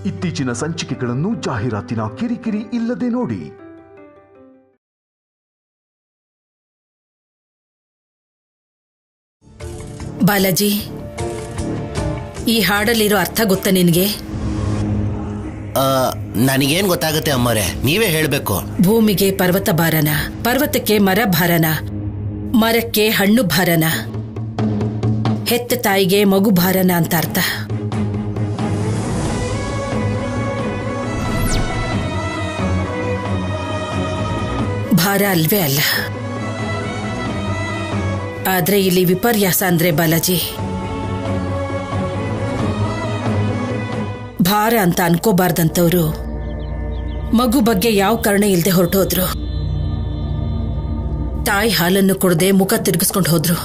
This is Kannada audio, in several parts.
ಇತ್ತೀಚಿನ ಸಂಚಿಕೆಗಳನ್ನು ಜಾಹೀರಾತಿನ ಕಿರಿಕಿರಿ ಇಲ್ಲದೆ ನೋಡಿ. ಬಾಲಾಜಿ, ಈ ಹಾಡಲ್ಲಿರೋ ಅರ್ಥ ಗೊತ್ತಾ ನಿನಗೆ? ನನಗೇನ್ ಗೊತ್ತಾಗುತ್ತೆ ಅಮ್ಮರೇ, ನೀವೇ ಹೇಳ್ಬೇಕು. ಭೂಮಿಗೆ ಪರ್ವತ ಭಾರನ, ಪರ್ವತಕ್ಕೆ ಮರ ಭಾರನ, ಮರಕ್ಕೆ ಹಣ್ಣು ಭಾರನ, ಹೆತ್ತ ತಾಯಿಗೆ ಮಗು ಭಾರನ ಅಂತ ಅರ್ಥ. ಭಾರ ಅಲ್ವೇ ಅಲ್ಲ. ಆದ್ರೆ ಇಲ್ಲಿ ವಿಪರ್ಯಾಸ ಅಂದ್ರೆ ಬಾಲಾಜಿ, ಭಾರ ಅಂತ ಅನ್ಕೋಬಾರ್ದಂತವ್ರು ಮಗು ಬಗ್ಗೆ ಯಾವ ಕಾರಣ ಇಲ್ಲದೆ ಹೊರಟೋದ್ರು. ತಾಯಿ ಹಾಲನ್ನು ಕೊಡದೆ ಮುಖ ತಿರುಗಿಸ್ಕೊಂಡು ಹೋದ್ರು.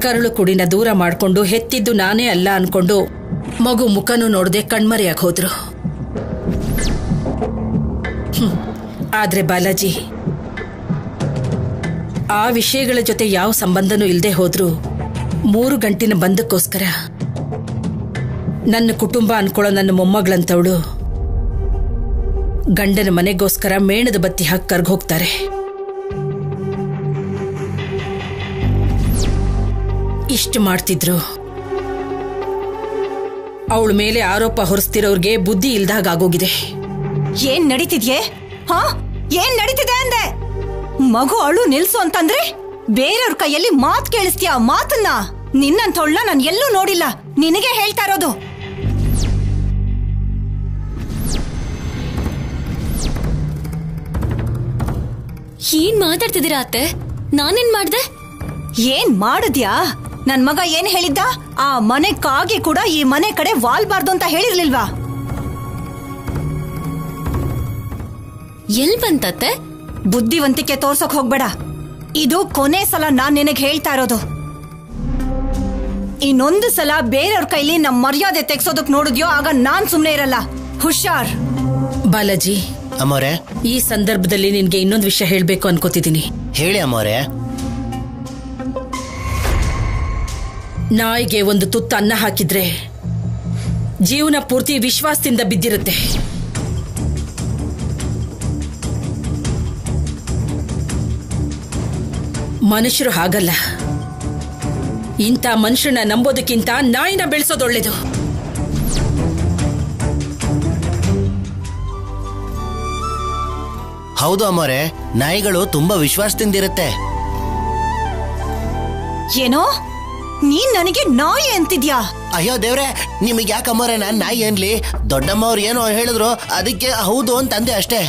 ಕರುಳು ಕುಡಿನ ದೂರ ಮಾಡ್ಕೊಂಡು ಹೆತ್ತಿದ್ದು ನಾನೇ ಅಲ್ಲ ಅನ್ಕೊಂಡು ಮಗು ಮುಖನೂ ನೋಡದೆ ಕಣ್ಮರೆಯಾಗಿ ಹೋದ್ರು. ಆದ್ರೆ ಬಾಲಾಜಿ, ಆ ವಿಷಯಗಳ ಜೊತೆ ಯಾವ ಸಂಬಂಧನೂ ಇಲ್ಲದೆ ಹೋದ್ರು 3 ಗಂಟಿನ ಬಂದಕ್ಕೋಸ್ಕರ ನನ್ನ ಕುಟುಂಬ ಅನ್ಕೊಳ್ಳೋ ನನ್ನ ಮೊಮ್ಮಗಳಂತವಳು ಗಂಡನ ಮನೆಗೋಸ್ಕರ ಮೇಣದ ಬತ್ತಿ ಹಾಕಿ ಕರ್ಗೋಗ್ತಾರೆ. ಇಷ್ಟು ಮಾಡ್ತಿದ್ರು. ಅವಳ ಮೇಲೆ ಆರೋಪ ಹೊರಿಸ್ತಿರೋರ್ಗೆ ಬುದ್ಧಿ ಇಲ್ದಾಗ ಆಗೋಗಿದೆ. ಏನ್ ನಡೀತಿದ್ಯೆ? ಏನ್ ನಡೀತಿದೆ ಅಂದೆ? ಮಗು ಅಳು ನಿಲ್ಸು ಅಂತಂದ್ರೆ ಬೇರೆಯವ್ರ ಕೈಯಲ್ಲಿ ಮಾತ್ ಕೇಳಿಸ್ತೀಯ. ಮಾತನ್ನ ನಿನ್ನಂಥವಳನ್ನ ನಾನು ಎಲ್ಲೂ ನೋಡಿಲ್ಲ. ನಿನಗೆ ಹೇಳ್ತಾ ಇರೋದು. ಏನ್ ಮಾತಾಡ್ತಿದ್ದೀರಾ ಅತ್ತೆ? ನಾನೇನ್ ಮಾಡ್ದೆ? ಏನ್ ಮಾಡಿದ್ಯಾ? ನನ್ ಮಗ ಏನ್ ಹೇಳಿದ್ದ? ಆ ಮನೆ ಕಾಗಿ ಕೂಡ ಈ ಮನೆ ಕಡೆ ವಾಲ್ಬಾರ್ದು ಅಂತ ಹೇಳಿರ್ಲಿಲ್ವಾ? ಎಲ್ ಬಂತತ್ತೆ? ಬುದ್ಧಿವಂತಿಕೆ ತೋರ್ಸಕ್ ಹೋಗ್ಬೇಡ. ಇದು ಕೊನೆ ಸಲ ನಾನ್ ನಿನಗ್ ಹೇಳ್ತಾ ಇರೋದು. ಇನ್ನೊಂದು ಸಲ ಬೇರೆಯವ್ರ ಕೈಲಿ ನಮ್ ಮರ್ಯಾದೆ ತೆಗ್ಸೋದಕ್ ನೋಡಿದ್ಯೋ ಆಗ ನಾನ್ ಸುಮ್ನೆ ಇರಲ್ಲ. ಹುಷಾರ್. ಬಾಲಾಜಿ, ಅಮ್ಮೋರೆ, ಈ ಸಂದರ್ಭದಲ್ಲಿ ನಿನ್ಗೆ ಇನ್ನೊಂದು ವಿಷಯ ಹೇಳ್ಬೇಕು ಅನ್ಕೋತಿದ್ದೀನಿ. ಹೇಳಿ ಅಮ್ಮೋರೆ. ನಾಯಿಗೆ ಒಂದು ತುತ್ತು ಅನ್ನ ಹಾಕಿದ್ರೆ ಜೀವನ ಪೂರ್ತಿ ವಿಶ್ವಾಸದಿಂದ ಬಿದ್ದಿರುತ್ತೆ. ಮನುಷ್ಯರು ಹಾಗಲ್ಲ. ಇಂಥ ಮನುಷ್ಯನ ನಂಬೋದಕ್ಕಿಂತ ನಾಯಿನ ಬೆಳೆಸೋದೊಳ್ಳೇದು. ಹೌದು ಅಮ್ಮೋರೆ, ನಾಯಿಗಳು ತುಂಬಾ ವಿಶ್ವಾಸದಿಂದಿರುತ್ತೆ. ಏನೋ ನೀನ್ ನನಗೆ ನಾಯಿ ಅಂತಿದ್ಯಾ? ಅಯ್ಯೋ ದೇವ್ರೆ, ನಿಮಗೆ ಯಾಕೆ ಅಮ್ಮೋರೆ ನಾನ್ ನಾಯಿ ಏನ್ಲಿ? ದೊಡ್ಡಮ್ಮ ಅವ್ರು ಏನೋ ಹೇಳಿದ್ರು, ಅದಕ್ಕೆ ಹೌದು ಅಂತಂದೆ ಅಷ್ಟೇ.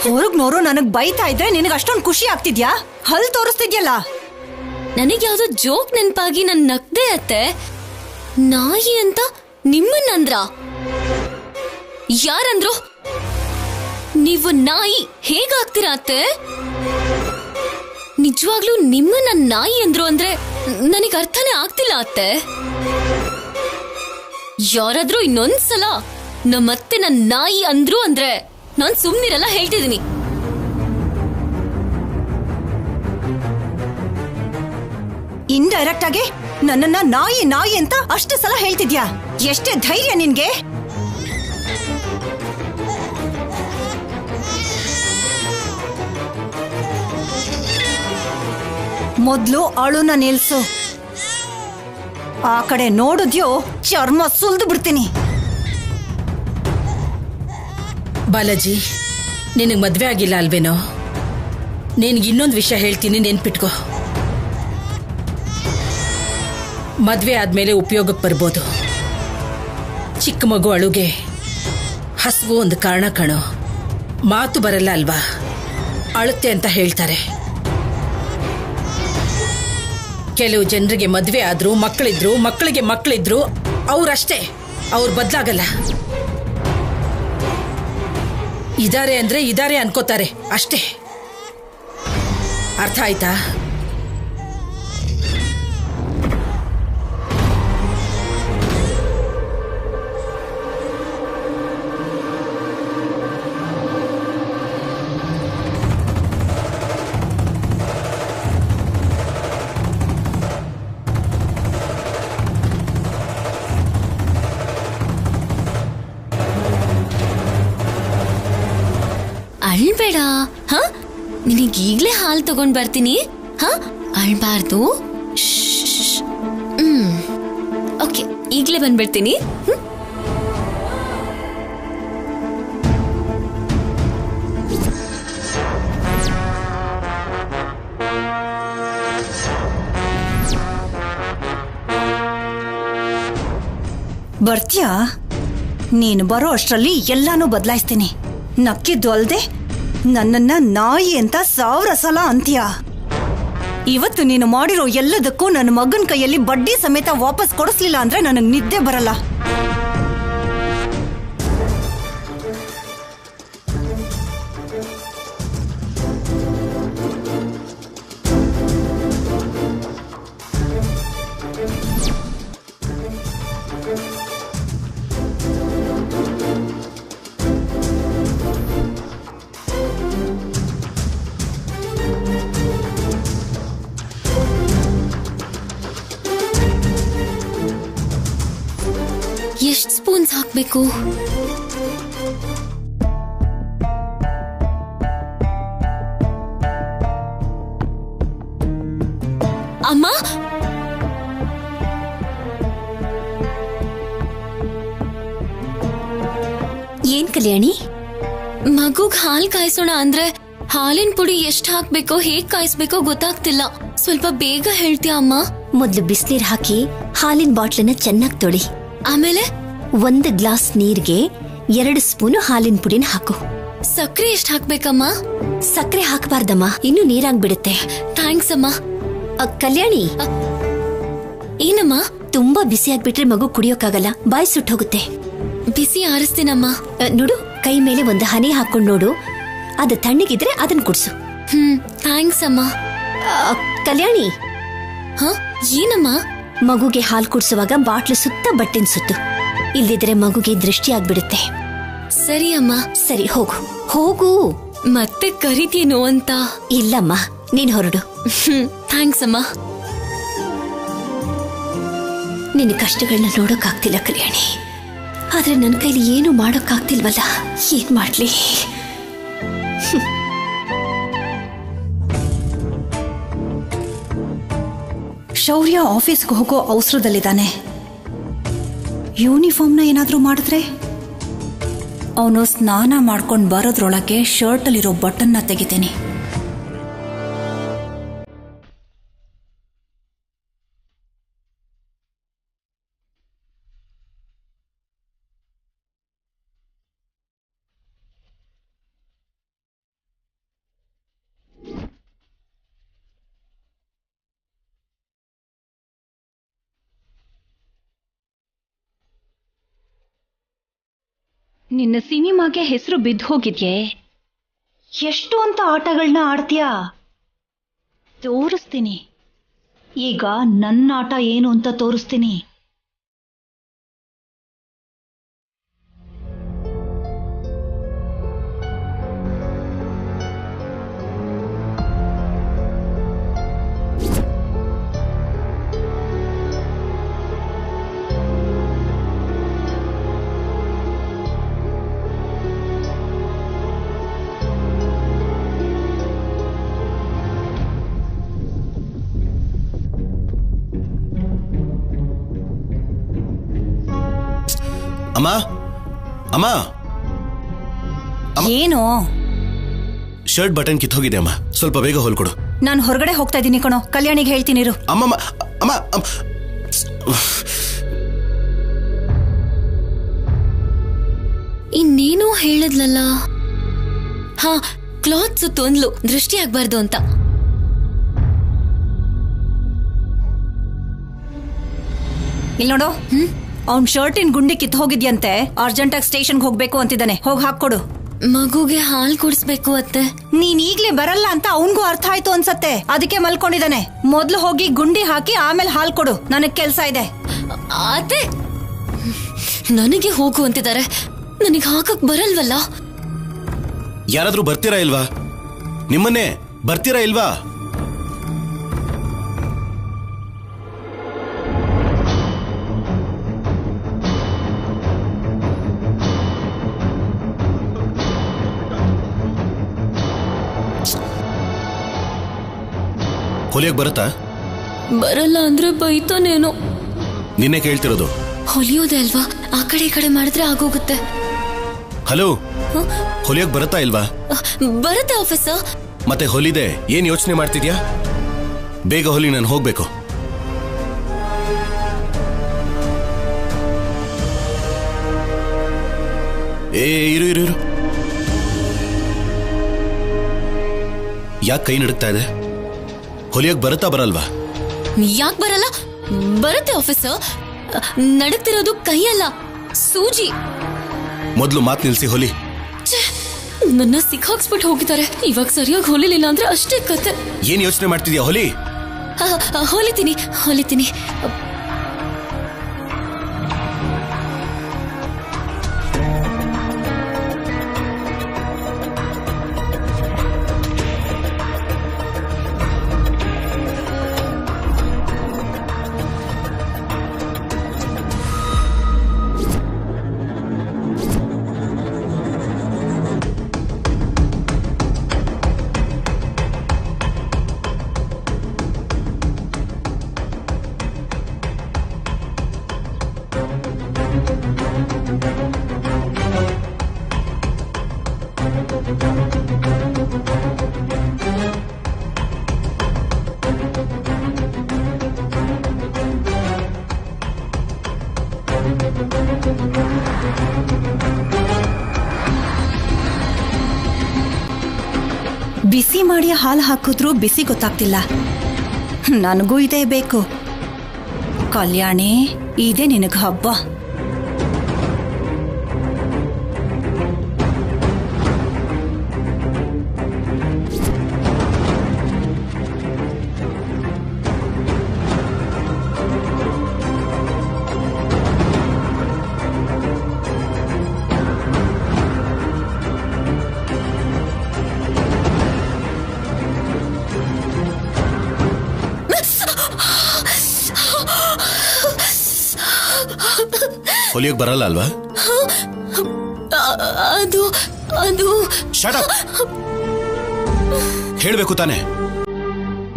ಹೊರಗ್ನೋರು ನನಗ್ ಬೈತಾ ಇದ್ರೆ ನಿನಗೆ ಅಷ್ಟೊಂದು ಖುಷಿ ಆಗ್ತಿದ್ಯಾ? ಹಲ್ ತೋರಿಸ್ತಿದ್ಯಲ್ಲ. ನನಗೆ ಯಾವ್ದೋ ಜೋಕ್ ನೆನ್ಪಾಗಿ ನನ್ ನಗ್ದೆ ಅತ್ತೆ. ನಾಯಿ ಅಂತ ನಿಮ್ಮನ್ನಂದ್ರ? ಯಾರಂದ್ರು? ನೀವು ನಾಯಿ ಹೇಗಾಗ್ತೀರಾ ಅತ್ತೆ? ನಿಜವಾಗ್ಲೂ ನಿಮ್ಮನ್ನ ನಾಯಿ ಅಂದ್ರು ಅಂದ್ರೆ ನನಗೆ ಅರ್ಥನೇ ಆಗ್ತಿಲ್ಲ ಅತ್ತೆ. ಯಾರಾದ್ರೂ ಇನ್ನೊಂದ್ಸಲ ನಮ್ಮತ್ತೆ ನನ್ನ ನಾಯಿ ಅಂದ್ರು ಅಂದ್ರೆ ನಾನ್ ಸುಮ್ನಿರಲ್ಲ, ಹೇಳ್ತಿದ್ದೀನಿ. ಇಂಡೈರೆಕ್ಟ್ ಆಗಿ ನನ್ನನ್ನ ನಾಯಿ ನಾಯಿ ಅಂತ ಅಷ್ಟು ಸಲ ಹೇಳ್ತಿದ್ಯಾ? ಎಷ್ಟೇ ಧೈರ್ಯ ನಿನ್ಗೆ? ಮೊದ್ಲು ಅಳುನ ನಿಲ್ಸು. ಆ ಕಡೆ ನೋಡಿದ್ಯೋ ಚರ್ಮ ಸುಲ್ದು ಬಿಡ್ತೀನಿ. ಬಾಲಾಜಿ, ನಿನಗೆ ಮದ್ವೆ ಆಗಿಲ್ಲ ಅಲ್ವೇನೋ? ನಿನ್ಗೆ ಇನ್ನೊಂದು ವಿಷಯ ಹೇಳ್ತೀನಿ, ನೆನ್ಪಿಟ್ಕೋ. ಮದ್ವೆ ಆದ್ಮೇಲೆ ಉಪಯೋಗಕ್ಕೆ ಬರ್ಬೋದು. ಚಿಕ್ಕ ಮಗು ಅಳುಗೆ ಹಸುವು ಒಂದು ಕಾರಣ ಕಣೋ. ಮಾತು ಬರಲ್ಲ ಅಲ್ವಾ, ಅಳುತ್ತೆ ಅಂತ ಹೇಳ್ತಾರೆ. ಕೆಲವು ಜನರಿಗೆ ಮದ್ವೆ ಆದ್ರೂ ಮಕ್ಕಳಿದ್ರು, ಮಕ್ಕಳಿಗೆ ಮಕ್ಕಳಿದ್ರು, ಅವ್ರಷ್ಟೇ, ಅವ್ರು ಬದಲಾಗಲ್ಲ. ಇದಾರೆ ಅಂದ್ರೆ ಇದಾರೆ ಅನ್ಕೋತಾರೆ ಅಷ್ಟೇ. ಅರ್ಥ ಆಯ್ತಾ? ಅಳ್ಬೇಡ. ಹ, ನಿನಗ್ ಈಗ್ಲೇ ಹಾಲು ತಗೊಂಡ್ ಬರ್ತೀನಿ. ಹ, ಅಳ್ಬಾರ್ದು. ಓಕೆ, ಈಗ್ಲೇ ಬಂದ್ಬಿಡ್ತೀನಿ. ಬರ್ತೀಯಾ? ನೀನು ಬರೋ ಅಷ್ಟರಲ್ಲಿ ಎಲ್ಲಾನು ಬದಲಾಯಿಸ್ತೀನಿ. ನಕ್ಕಿದ್ದು ಅಲ್ದೆ ನನ್ನನ್ನ ನಾಯಿ ಅಂತ 1000 ಸಲ ಅಂತೀಯ. ಇವತ್ತು ನೀನು ಮಾಡಿರೋ ಎಲ್ಲದಕ್ಕೂ ನನ್ನ ಮಗನ ಕೈಯಲ್ಲಿ ಬಡ್ಡಿ ಸಮೇತ ವಾಪಸ್ ಕೊಡಿಸ್ಲಿಲ್ಲ ಅಂದ್ರೆ ನನಗೆ ನಿದ್ದೆ ಬರಲ್ಲ. ಎಷ್ಟು ಸ್ಪೂನ್ಸ್ ಹಾಕ್ಬೇಕು? ಅಮ್ಮ, ಏನ್ ಕಲ್ಯಾಣಿ? ಮಗುಗ್ ಹಾಲ್ ಕಾಯಿಸೋಣ ಅಂದ್ರೆ ಹಾಲಿನ ಪುಡಿ ಎಷ್ಟ್ ಹಾಕ್ಬೇಕೋ ಹೇಗ್ ಕಾಯಿಸ್ಬೇಕೋ ಗೊತ್ತಾಗ್ತಿಲ್ಲ. ಸ್ವಲ್ಪ ಬೇಗ ಹೇಳ್ತೀಯ ಅಮ್ಮ? ಮೊದ್ಲು ಬಿಸ್ನೀರ್ ಹಾಕಿ ಹಾಲಿನ ಬಾಟ್ಲನ್ನ ಚೆನ್ನಾಗಿ ತೊಳಿ. ಆಮೇಲೆ 1 ಗ್ಲಾಸ್ ನೀರ್ಗೆ 2 ಸ್ಪೂನು ಹಾಲಿನ ಪುಡಿನ ಹಾಕು. ಸಕ್ಕರೆ ಎಷ್ಟ್ ಹಾಕ್ಬೇಕಮ್ಮ? ಸಕ್ಕರೆ ಹಾಕಬಾರ್ದಮ್ಮ, ಇನ್ನು ನೀರಾಗ್ಬಿಡುತ್ತೆ. ಥ್ಯಾಂಕ್ಸ್ ಅಮ್ಮ. ಕಲ್ಯಾಣಿ, ಏನಮ್ಮ? ತುಂಬಾ ಬಿಸಿ ಆಗ್ಬಿಟ್ರೆ ಮಗು ಕುಡಿಯೋಕ್ಕಾಗಲ್ಲ, ಬಾಯಿ ಸುಟ್ಟು ಹೋಗುತ್ತೆ. ಬಿಸಿ ಆರಿಸ್ತೀನಮ್ಮ. ನೋಡು, ಕೈ ಮೇಲೆ 1 ಹನಿ ಹಾಕೊಂಡ್ ನೋಡು, ಅದು ತಣ್ಣಗಿದ್ರೆ ಅದನ್ನ ಕುಡ್ಸು. ಥ್ಯಾಂಕ್ಸ್ ಅಮ್ಮ. ಕಲ್ಯಾಣಿ, ಹ, ಏನಮ್ಮ? ಮಗುಗೆ ಹಾಲು ಕುಡ್ಸುವಾಗ ಬಾಟ್ಲು ಸುತ್ತ ಬಟ್ಟೆನ್ ಸುತ್ತು, ಇಲ್ದಿದ್ರೆ ಮಗುಗೆ ದೃಷ್ಟಿ ಆಗ್ಬಿಡುತ್ತೆ. ಸರಿ ಅಮ್ಮ. ಸರಿ, ಹೋಗು ಹೋಗು. ಮತ್ತೆ ಕರಿತೀನೋ ಅಂತ? ಇಲ್ಲಮ್ಮ, ನೀನ್ ಹೊರಡು. ಥ್ಯಾಂಕ್ಸ್ ಅಮ್ಮ. ನಿನ್ನ ಕಷ್ಟಗಳನ್ನ ನೋಡೋಕ್ಕಾಗ್ತಿಲ್ಲ ಕಲ್ಯಾಣಿ, ಆದ್ರೆ ನನ್ನ ಕೈಲಿ ಏನು ಮಾಡೋಕ್ಕಾಗ್ತಿಲ್ವಲ್ಲ, ಏನ್ ಮಾಡ್ಲಿ? ಶೌರ್ಯ ಆಫೀಸ್ಗೆ ಹೋಗೋ ಅವಸರದಲ್ಲಿದ್ದಾನೆ. ಯೂನಿಫಾರ್ಮ್ನ ಏನಾದ್ರೂ ಮಾಡಿದ್ರೆ? ಅವನು ಸ್ನಾನ ಮಾಡ್ಕೊಂಡು ಬರೋದ್ರೊಳಗೆ ಶರ್ಟಲ್ಲಿರೋ ಬಟನ್ನ ತೆಗಿತೀನಿ. ನಿನ್ನ ಸಿನಿಮಾಗೆ ಹೆಸರು ಬಿದ್ದು ಹೋಗಿದ್ಯೆ. ಎಷ್ಟು ಅಂತ ಆಟಗಳನ್ನ ಆಡ್ತೀಯಾ? ತೋರಿಸ್ತೀನಿ. ಈಗ ನನ್ನ ಆಟ ಏನು ಅಂತ ತೋರಿಸ್ತೀನಿ. ಅಮ್ಮ, ಅಮ್ಮ, ಏನು? ಶರ್ಟ್ ಬಟನ್ ಕಿತ್ತೋಗಿದೆ ಅಮ್ಮ, ಸ್ವಲ್ಪ ಬೇಗ ಹೊಲ್ಕೊಡು. ನಾನು ಹೊರಗಡೆ ಹೋಗ್ತಾ ಇದ್ದೀನಿ ಕಣೋ, ಕಲ್ಯಾಣಿಗೆ ಹೇಳ್ತೀನಿ ಇರು. ಅಮ್ಮ, ಅಮ್ಮ, ಇನ್ನೇನೋ ಹೇಳಿದ್ಲಲ್ಲ. ಹಾ, ಕ್ಲಾತ್ ಸುತ್ತು ಅಂದ್ಲು, ದೃಷ್ಟಿ ಆಗ್ಬಾರ್ದು ಅಂತ. ಇಲ್ಲಿ ನೋಡು, ಅವ್ನ್ ಶರ್ಟಿನ ಗುಂಡಿ ಕಿತ್ತು ಹೋಗಿದ್ಯಂತೆ. ಅರ್ಜೆಂಟಾಗಿ ಸ್ಟೇಷನ್ಗೆ ಹೋಗ್ಬೇಕು ಅಂತಿದ್ದಾನೆ, ಹೋಗಿ ಹಾಕೊಡು. ಮಗುಗೆ ಹಾಲು ಕುಡಿಸ್ಬೇಕು ಅತ್ತೆ. ನೀನ್ ಈಗ್ಲೇ ಬರಲ್ಲ ಅಂತ ಅವನ್ಗೂ ಅರ್ಥ ಆಯ್ತು ಅನ್ಸತ್ತೆ, ಅದಕ್ಕೆ ಮಲ್ಕೊಂಡಿದ್ದಾನೆ. ಮೊದ್ಲು ಹೋಗಿ ಗುಂಡಿ ಹಾಕಿ ಆಮೇಲೆ ಹಾಲು ಕೊಡು, ನನಗ್ ಕೆಲ್ಸ ಇದೆ. ಅತ್ತೆ, ನನಗೆ ಹೋಗು ಅಂತಿದ್ದಾರೆ, ನನಗೆ ಹಾಕಕ್ ಬರಲ್ವಲ್ಲ. ಯಾರಾದ್ರೂ ಬರ್ತೀರಾ ಇಲ್ವಾ? ನಿಮ್ಮನ್ನೇ ಬರ್ತೀರಾ ಇಲ್ವಾ? ಹೊಲಿಯಕ್ ಬರುತ್ತಾ? ಬರಲ್ಲ ಅಂದ್ರೆ ಬೈತಾನೇನೋ. ನಿನ್ನೆ ಕೇಳ್ತಿರೋದು. ಹೊಲಿಯೋದೆ ಅಲ್ವಾ, ಆ ಕಡೆ ಈ ಕಡೆ ಮಾಡಿದ್ರೆ ಆಗೋಗುತ್ತೆ. ಹಲೋ, ಹೊಲಿಯಕ್ ಬರುತ್ತಾ ಇಲ್ವಾ? ಬರುತ್ತೆ ಆಫೀಸರ್. ಮತ್ತೆ ಹೊಲಿದೆ ಏನ್ ಯೋಚನೆ ಮಾಡ್ತಿದ್ಯಾ? ಬೇಗ ಹೊಲಿ, ನಾನು ಹೋಗ್ಬೇಕು. ಇರು ಇರು ಇರು. ಯಾಕೆ ಕೈ ನಡುಕ್ತಾ ಇದೆ? ಹೊಲಿಯಕ್ ಬರುತ್ತಾ ಬರಲ್ವಾ? ಯಾಕೆ ಬರಲ್ಲ? ಬರುತ್ತೆ ಆಫೀಸರ್. ನಡುಕ್ತಿರೋದು ಕೈಯಲ್ಲ, ಸೂಜಿ. ಮೊದ್ಲು ಮಾತ್ ನಿಲ್ಸಿ ಹೊಲಿ. ನನ್ನ ಸಿಕ್ಕಾಕ್ಸ್ಬಿಟ್ಟು ಹೋಗಿದ್ದಾರೆ. ಇವಾಗ ಸರಿಯಾಗಿ ಹೊಲಿಲಿಲ್ಲ ಅಂದ್ರೆ ಅಷ್ಟೇ ಕತೆ. ಏನ್ ಯೋಚನೆ ಮಾಡ್ತಿದ್ಯಾ? ಹೊಲಿ. ಹೊಲಿತೀನಿ ಹೊಲಿತೀನಿ. ಬಿಸಿ ಮಾಡಿ ಹಾಲು ಹಾಕಿದ್ರೂ ಬಿಸಿ ಗೊತ್ತಾಗ್ತಿಲ್ಲ. ನನಗೂ ಇದೇ ಬೇಕು. ಕಲ್ಯಾಣಿ, ಇದೇ ನಿನಗೆ ಹಬ್ಬ. ಹೊಲಿಯಕ್ ಬರಲ್ಲ ಅಲ್ವಾ? ಅದು ಅದು ಶಟ್ ಅಪ್. ಹೇಳ್ಬೇಕು ತಾನೆ.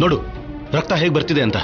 ನೋಡು ರಕ್ತ ಹೇಗ್ ಬರ್ತಿದೆ ಅಂತ.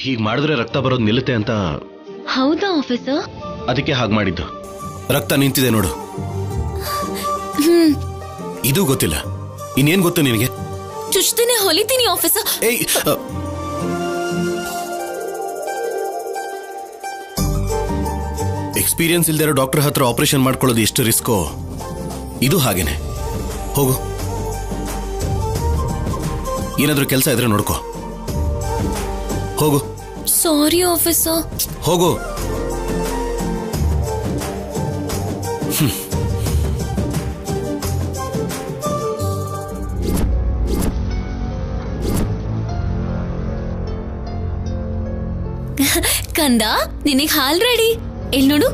ಹೀಗ್ ಮಾಡಿದ್ರೆ ರಕ್ತ ಬರೋದು ನಿಲ್ಲುತ್ತೆ ಅಂತ. ಹೌದಾ ಆಫೀಸರ್? ಅದಕ್ಕೆ ಹಾಗೆ ಮಾಡಿದ್ದು. ರಕ್ತ ನಿಂತಿದೆ ನೋಡು. ಇದು ಗೊತ್ತಿಲ್ಲ, ಇನ್ನೇನ್ ಗೊತ್ತು ನಿನಗೆ? ಚುಚ್ತೇನೆ ಹೊಲಿತೀನಿ ಆಫೀಸರ್. ಏಯ್, ಎಕ್ಸ್ಪೀರಿಯನ್ಸ್ ಇಲ್ದಿರೋ ಡಾಕ್ಟರ್ ಹತ್ರ ಆಪರೇಷನ್ ಮಾಡ್ಕೊಳ್ಳೋದು ಎಷ್ಟು ರಿಸ್ಕೋ, ಇದು ಹಾಗೇನೆ. ಹೋಗು, ಏನಾದ್ರೂ ಕೆಲಸ ಇದ್ರೆ ನೋಡ್ಕೋ. ಹೋಗು. ಸಾರಿ ಆಫೀಸರ್. ಹೋಗು. ಕಂದ, ನಿನಗೆ ಹಾಲ್ ರೆಡಿ. ಎಲ್ಲಿ ನೋಡು.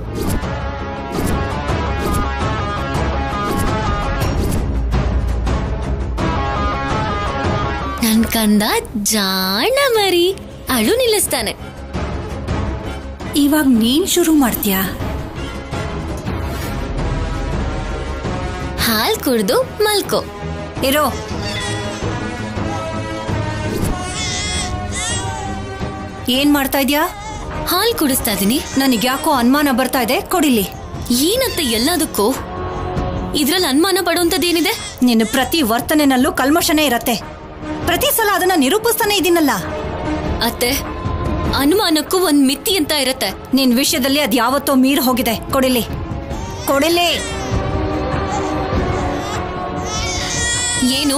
ಕಂದ ಜಾಣ ಮರಿ ಅಳು ನಿಲ್ಲಿಸ್ತಾನೆ. ಇವಾಗ ನೀನ್ ಶುರು ಮಾಡ್ತೀಯಾ? ಹಾಲ್ ಕುಡ್ದು ಮಲ್ಕೋ. ಇರೋ. ಏನ್ ಮಾಡ್ತಾ ಇದ್ಯಾ? ಹಾಲ್ ಕುಡಿಸ್ತಾ ಇದೀನಿ. ನನಗ್ಯಾಕೋ ಅನುಮಾನ ಬರ್ತಾ ಇದೆ, ಕೊಡಿಲಿ. ಏನಂತ ಎಲ್ಲದಕ್ಕೂ ಇದ್ರಲ್ಲಿ ಅನುಮಾನ ಪಡುವಂತದ್ದೇನಿದೆ? ನಿನ್ನ ಪ್ರತಿ ವರ್ತನೆನಲ್ಲೂ ಕಲ್ಮಶನೇ ಇರತ್ತೆ. ಪ್ರತಿ ಸಲ ಅದನ್ನ ನಿರೂಪಿಸ್ತಾನೆ ಇದೀನಲ್ಲ. ಅತ್ತೆ, ಅನುಮಾನಕ್ಕೂ ಒಂದ್ ಮಿತಿ ಅಂತ ಇರತ್ತೆ. ನಿನ್ ವಿಷಯದಲ್ಲಿ ಅದ್ ಯಾವತ್ತೋ ಮೀರ್ ಹೋಗಿದೆ. ಕೊಡಿಲಿ, ಕೊಡಿಲಿ. ಏನು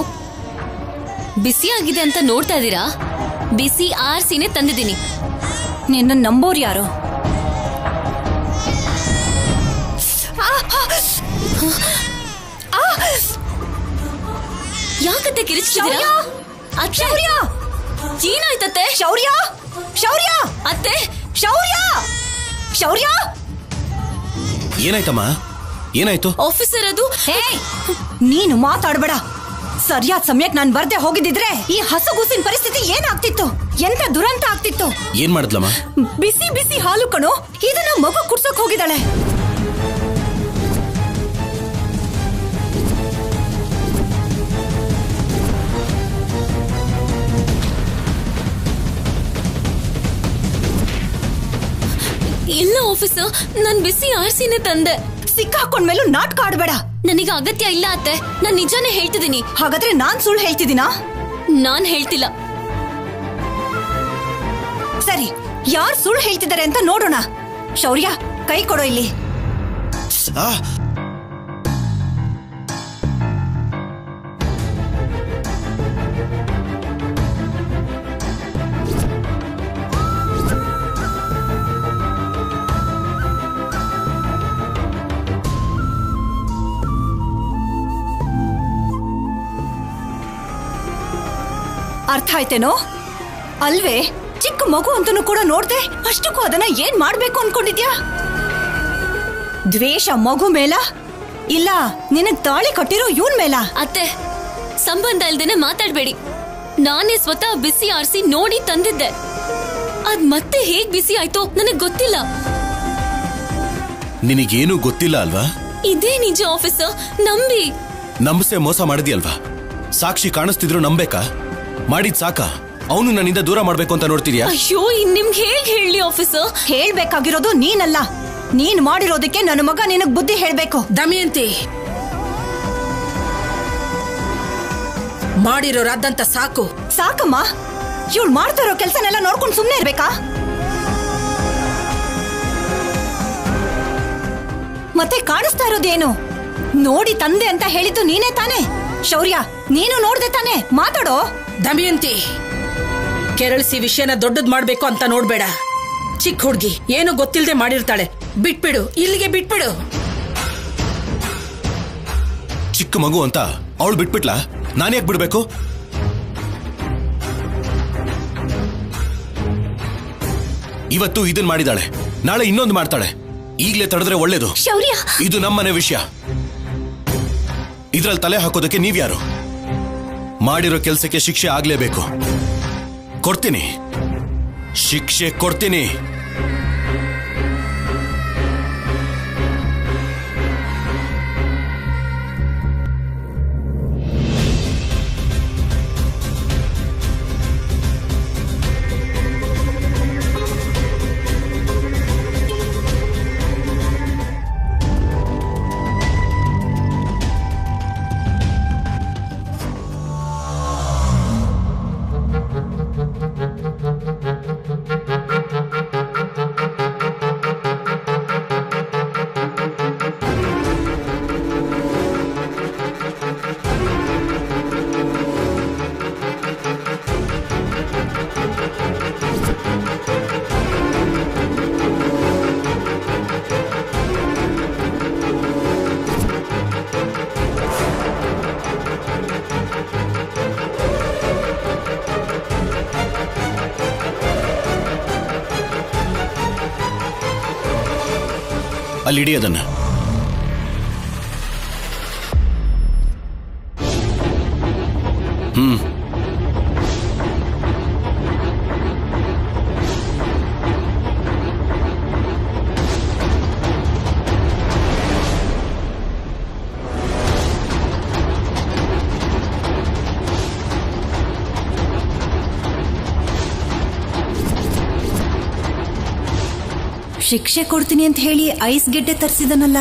ಬಿಸಿ ಆಗಿದೆ ಅಂತ ನೋಡ್ತಾ ಇದೀರಾ? ಬಿಸಿ ಆರ್ಸಿನೇ ತಂದಿದ್ದೀನಿ. ನಿನ್ನ ನಂಬೋರ್ ಯಾರು? ಯಾಕತ್ತೆ ಕಿರಿಚಿದ್ದೀರಾ? ಶೌರ್ಯ! ಏನಾಯ್ತತ್ತೆ? ಶೌರ್ಯ! ಶೌರ್ಯ! ಅತ್ತೆ, ಶೌರ್ಯ! ಶೌರ್ಯ! ಏನಾಯ್ತಮ್ಮ? ಏನಾಯ್ತು? ಆಫೀಸರ್ ಅದು. ನೀನು ಮಾತಾಡ್ಬೇಡ. ಸರಿಯಾದ ಸಮಯಕ್ಕೆ ನಾನು ಬರ್ದೆ ಹೋಗಿದ್ದಿದ್ರೆ ಈ ಹಸುಗೂಸಿನ ಪರಿಸ್ಥಿತಿ ಏನಾಗ್ತಿತ್ತು? ಎಂತ ದುರಂತ ಆಗ್ತಿತ್ತು. ಏನ್ ಮಾಡಿದ್ಲಮ್ಮ? ಬಿಸಿ ಬಿಸಿ ಹಾಲು ಕಣೋ, ಇದನ್ನ ಮಗು ಕುಡ್ಸೋಕ್ ಹೋಗಿದ್ದಾಳೆ. ಇಲ್ಲ ಆಫೀಸರ್, ನಾನ್ ಬಿಸಿ ಆರ್ಸಿನೇ ತಂದೆ. ಸಿಕ್ಕಾಕೊಂಡ್ಮೇಲೂ ನಾಟಕ ಆಡ್ಬೇಡ. ನನಗೆ ಅಗತ್ಯ ಇಲ್ಲ ಅತ್ತೆ, ನಾನ್ ನಿಜಾನೇ ಹೇಳ್ತಿದ್ದೀನಿ. ಹಾಗಾದ್ರೆ ನಾನ್ ಸುಳ್ಳು ಹೇಳ್ತಿದ್ದೀನಾ? ನಾನ್ ಹೇಳ್ತಿಲ್ಲ. ಸರಿ, ಯಾರು ಸುಳ್ಳು ಹೇಳ್ತಿದ್ದಾರೆ ಅಂತ ನೋಡೋಣ. ಶೌರ್ಯ, ಕೈ ಕೊಡೋ ಇಲ್ಲಿ. ಅರ್ಥ ಆಯ್ತೇನೋ? ಅಲ್ವೇ? ಚಿಕ್ಕ ಮಗು ಅಂತನೂ ಕೂಡ ನೋಡ್ದೆ, ಅಷ್ಟಕ್ಕೂ ಅದನ್ನ ಏನ್ ಮಾಡ್ಬೇಕು ಅನ್ಕೊಂಡಿದ್ಯಾ? ದ್ವೇಷ ಮಗು ಮೇಲ, ಇಲ್ಲ ನಿನಗ್ ತಾಳಿ ಕಟ್ಟಿರೋ ಇವನ್ ಮೇಲ? ಅತ್ತೆ, ಸಂಬಂಧ ಇಲ್ದೇನೆ ಮಾತಾಡ್ಬೇಡಿ. ನಾನೇ ಸ್ವತಃ ಬಿಸಿ ಆರಿಸಿ ನೋಡಿ ತಂದಿದ್ದೆ. ಅದ್ ಮತ್ತೆ ಹೇಗ್ ಬಿಸಿ ಆಯ್ತೋ ನನಗ್ ಗೊತ್ತಿಲ್ಲ. ನಿನಗೇನು ಗೊತ್ತಿಲ್ಲ ಅಲ್ವಾ? ಇದೇ ನಿಜ ಆಫೀಸರ್, ನಂಬಿ. ನಂಬಸೆ ಮೋಸ ಮಾಡಿದ್ಯಲ್ವಾ? ಸಾಕ್ಷಿ ಕಾಣಿಸ್ತಿದ್ರು ನಂಬೇಕಾ? ಮಾಡಿದ್ ಸಾಕ? ಅವನು ನನ್ನಿಂದ ದೂರ ಮಾಡ್ಬೇಕು ಅಂತ ನೋಡ್ತಿದ್ಯಾ? ಅಯ್ಯೋ, ನಿಮ್ಗೆ ಹೇಗ್ ಹೇಳಿ ಆಫೀಸರ್? ಹೇಳ್ಬೇಕಾಗಿರೋದು ನೀನಲ್ಲ. ನೀನ್ ಮಾಡಿರೋದಕ್ಕೆ ನನ್ನ ಮಗ ನಿನಗ್ ಬುದ್ಧಿ ಹೇಳ್ಬೇಕು. ದಮಯಂತಿ, ಮಾಡಿರೋರಾದಂತ ಸಾಕು. ಸಾಕಮ್ಮ. ಇವಳು ಮಾಡ್ತಾ ಇರೋ ಕೆಲ್ಸನೆಲ್ಲ ನೋಡ್ಕೊಂಡು ಸುಮ್ನೆ ಇರ್ಬೇಕಾ? ಮತ್ತೆ ಕಾಣಿಸ್ತಾ ಇರೋದೇನು? ನೋಡಿ ತಂದೆ ಅಂತ ಹೇಳಿದ್ದು ನೀನೇ ತಾನೆ? ಶೌರ್ಯ, ನೀನು ನೋಡ್ದೆ ತಾನೆ? ಮಾತಾಡೋ. ದಮಯಂತಿ, ಕೆರಳಿಸಿ ವಿಷಯನ ದೊಡ್ಡದ್ ಮಾಡ್ಬೇಕು ಅಂತ ನೋಡ್ಬೇಡ. ಚಿಕ್ಕ ಹುಡ್ಗಿ, ಏನು ಗೊತ್ತಿಲ್ಲದೆ ಮಾಡಿರ್ತಾಳೆ. ಬಿಟ್ಬಿಡು, ಇಲ್ಲಿಗೆ ಬಿಟ್ಬಿಡು. ಚಿಕ್ಕ ಮಗು ಅಂತ ಅವಳು ಬಿಟ್ಬಿಟ್ಲಾ? ನಾನ್ಯಾಕ್ ಬಿಡ್ಬೇಕು? ಇವತ್ತು ಇದನ್ ಮಾಡಿದಾಳೆ, ನಾಳೆ ಇನ್ನೊಂದು ಮಾಡ್ತಾಳೆ. ಈಗ್ಲೇ ತಡೆದ್ರೆ ಒಳ್ಳೇದು. ಶೌರ್ಯ, ಇದು ನಮ್ಮನೆ ವಿಷಯ. ಇದ್ರಲ್ಲಿ ತಲೆ ಹಾಕೋದಕ್ಕೆ ನೀವ್ಯಾರು? ಮಾಡಿರೋ ಕೆಲ್ಸಕ್ಕೆ ಶಿಕ್ಷೆ ಆಗ್ಲೇಬೇಕು. ಕೊಡ್ತೀನಿ, ಶಿಕ್ಷೆ ಕೊಡ್ತೀನಿ. ಅಲ್ಲಿಡಿ ಅದನ್ನ. ಶಿಕ್ಷೆ ಕೊಡ್ತೀನಿ ಅಂತ ಹೇಳಿ ಐಸ್ ಗೆಡ್ಡೆ ತರಿಸಿದನಲ್ಲ.